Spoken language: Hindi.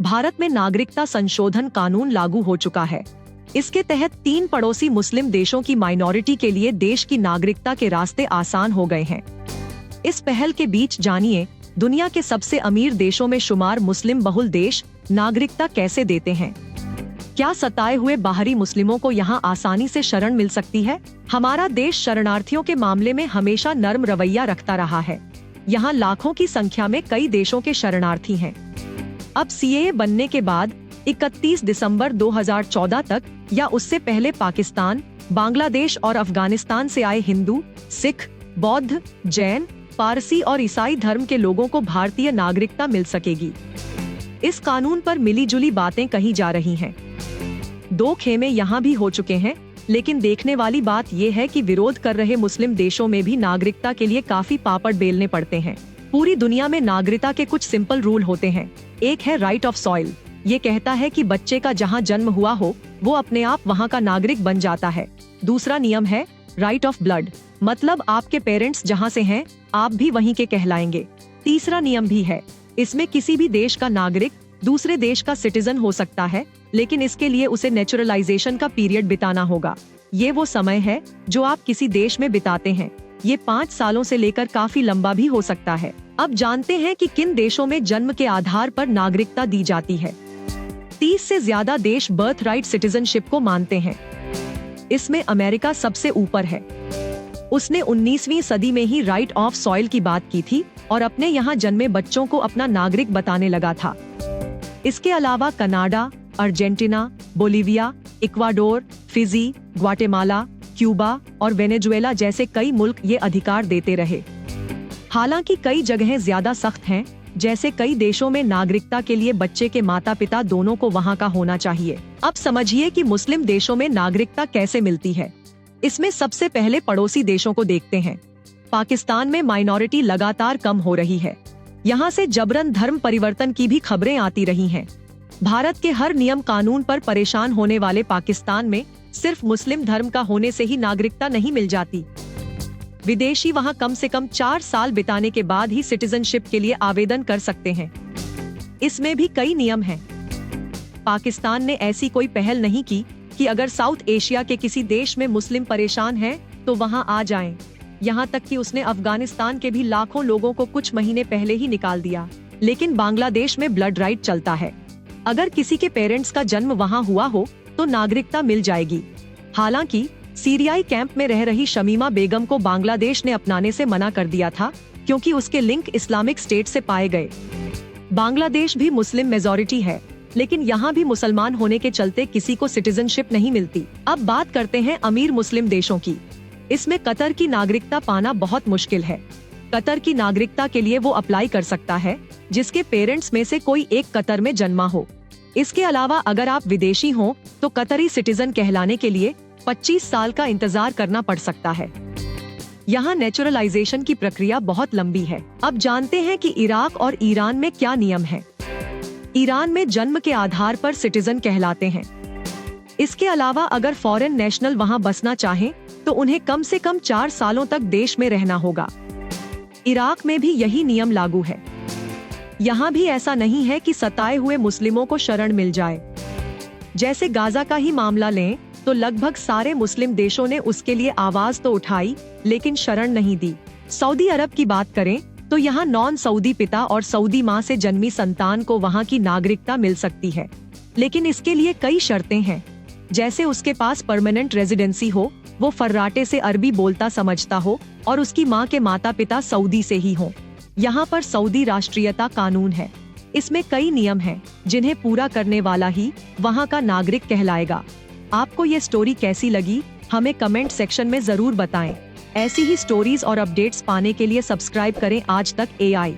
भारत में नागरिकता संशोधन कानून लागू हो चुका है। इसके तहत 3 पड़ोसी मुस्लिम देशों की माइनॉरिटी के लिए देश की नागरिकता के रास्ते आसान हो गए हैं। इस पहल के बीच जानिए दुनिया के सबसे अमीर देशों में शुमार मुस्लिम बहुल देश नागरिकता कैसे देते हैं। क्या सताए हुए बाहरी मुस्लिमों को यहाँ आसानी से शरण मिल सकती है? हमारा देश शरणार्थियों के मामले में हमेशा नर्म रवैया रखता रहा है। यहाँ लाखों की संख्या में कई देशों के शरणार्थी हैं। अब सीएए बनने के बाद 31 दिसंबर 2014 तक या उससे पहले पाकिस्तान, बांग्लादेश और अफगानिस्तान से आए हिंदू, सिख, बौद्ध, जैन, पारसी और ईसाई धर्म के लोगों को भारतीय नागरिकता मिल सकेगी। इस कानून पर मिलीजुली बातें कही जा रही हैं। 2 खेमे यहाँ भी हो चुके हैं, लेकिन देखने वाली बात ये है कि विरोध कर रहे मुस्लिम देशों में भी नागरिकता के लिए काफी पापड़ बेलने पड़ते हैं। पूरी दुनिया में नागरिकता के कुछ सिंपल रूल होते हैं। एक है राइट ऑफ सॉइल। ये कहता है कि बच्चे का जहाँ जन्म हुआ हो वो अपने आप वहाँ का नागरिक बन जाता है। दूसरा नियम है राइट ऑफ ब्लड, मतलब आपके पेरेंट्स जहाँ से हैं आप भी वहीं के कहलाएंगे। तीसरा नियम भी है, इसमें किसी भी देश का नागरिक दूसरे देश का सिटीजन हो सकता है, लेकिन इसके लिए उसे नेचुरलाइजेशन का पीरियड बिताना होगा। ये वो समय है जो आप किसी देश में बिताते हैं। ये 5 सालों से लेकर काफी लंबा भी हो सकता है। अब जानते हैं कि किन देशों में जन्म के आधार पर नागरिकता दी जाती है। 30 से ज्यादा देश बर्थ राइट सिटीजनशिप को मानते हैं। इसमें अमेरिका सबसे ऊपर है। उसने 19वीं सदी में ही राइट ऑफ सॉइल की बात की थी और अपने यहाँ जन्मे बच्चों को अपना नागरिक बताने लगा था। इसके अलावा Canada, Argentina, Bolivia, Ecuador, Fiji, Guatemala, Cuba और वेनेजुएला जैसे कई मुल्क ये अधिकार देते रहे। हालांकि कई जगहें ज्यादा सख्त हैं, जैसे कई देशों में नागरिकता के लिए बच्चे के माता पिता दोनों को वहाँ का होना चाहिए। अब समझिए कि मुस्लिम देशों में नागरिकता कैसे मिलती है। इसमें सबसे पहले पड़ोसी देशों को देखते हैं। पाकिस्तान में माइनॉरिटी लगातार कम हो रही है। यहाँ से जबरन धर्म परिवर्तन की भी खबरें आती रही हैं। भारत के हर नियम कानून पर परेशान होने वाले पाकिस्तान में सिर्फ मुस्लिम धर्म का होने से ही नागरिकता नहीं मिल जाती। विदेशी वहाँ कम से कम 4 साल बिताने के बाद ही सिटीजनशिप के लिए आवेदन कर सकते हैं। इसमें भी कई नियम हैं। पाकिस्तान ने ऐसी कोई पहल नहीं की कि अगर साउथ एशिया के किसी देश में मुस्लिम परेशान हैं तो वहाँ आ जाएं। यहाँ तक कि उसने अफगानिस्तान के भी लाखों लोगों को कुछ महीने पहले ही निकाल दिया। लेकिन बांग्लादेश में ब्लड राइट चलता है। अगर किसी के पेरेंट्स का जन्म वहाँ हुआ हो तो नागरिकता मिल जाएगी। हालांकि सीरियाई कैंप में रह रही शमीमा बेगम को बांग्लादेश ने अपनाने से मना कर दिया था, क्योंकि उसके लिंक इस्लामिक स्टेट से पाए गए। बांग्लादेश भी मुस्लिम मेजॉरिटी है, लेकिन यहाँ भी मुसलमान होने के चलते किसी को सिटीजनशिप नहीं मिलती। अब बात करते हैं अमीर मुस्लिम देशों की। इसमें कतर की नागरिकता पाना बहुत मुश्किल है। कतर की नागरिकता के लिए वो अप्लाई कर सकता है जिसके पेरेंट्स में से कोई एक कतर में जन्मा हो। इसके अलावा अगर आप विदेशी हो तो कतरी सिटीजन कहलाने के लिए 25 साल का इंतजार करना पड़ सकता है। यहाँ नेचुरलाइजेशन की प्रक्रिया बहुत लंबी है। अब जानते हैं कि इराक और ईरान में क्या नियम है। ईरान में जन्म के आधार पर सिटीजन कहलाते हैं। इसके अलावा अगर फॉरेन नेशनल वहाँ बसना चाहें तो उन्हें कम से कम 4 सालों तक देश में रहना होगा। इराक में भी यही नियम लागू है। यहाँ भी ऐसा नहीं है कि सताए हुए मुस्लिमों को शरण मिल जाए। जैसे गाजा का ही मामला लें तो लगभग सारे मुस्लिम देशों ने उसके लिए आवाज तो उठाई, लेकिन शरण नहीं दी। सऊदी अरब की बात करें तो यहाँ नॉन सऊदी पिता और सऊदी माँ से जन्मी संतान को वहाँ की नागरिकता मिल सकती है, लेकिन इसके लिए कई शर्तें हैं। जैसे उसके पास परमानेंट रेजिडेंसी हो, वो फर्राटे से अरबी बोलता समझता हो और उसकी माँ के माता पिता सऊदी से ही हों। यहाँ पर सऊदी राष्ट्रीयता कानून है। इसमें कई नियम हैं जिन्हें पूरा करने वाला ही वहाँ का नागरिक कहलाएगा। आपको ये स्टोरी कैसी लगी हमें कमेंट सेक्शन में जरूर बताएं। ऐसी ही स्टोरीज और अपडेट्स पाने के लिए सब्सक्राइब करें आज तक AI।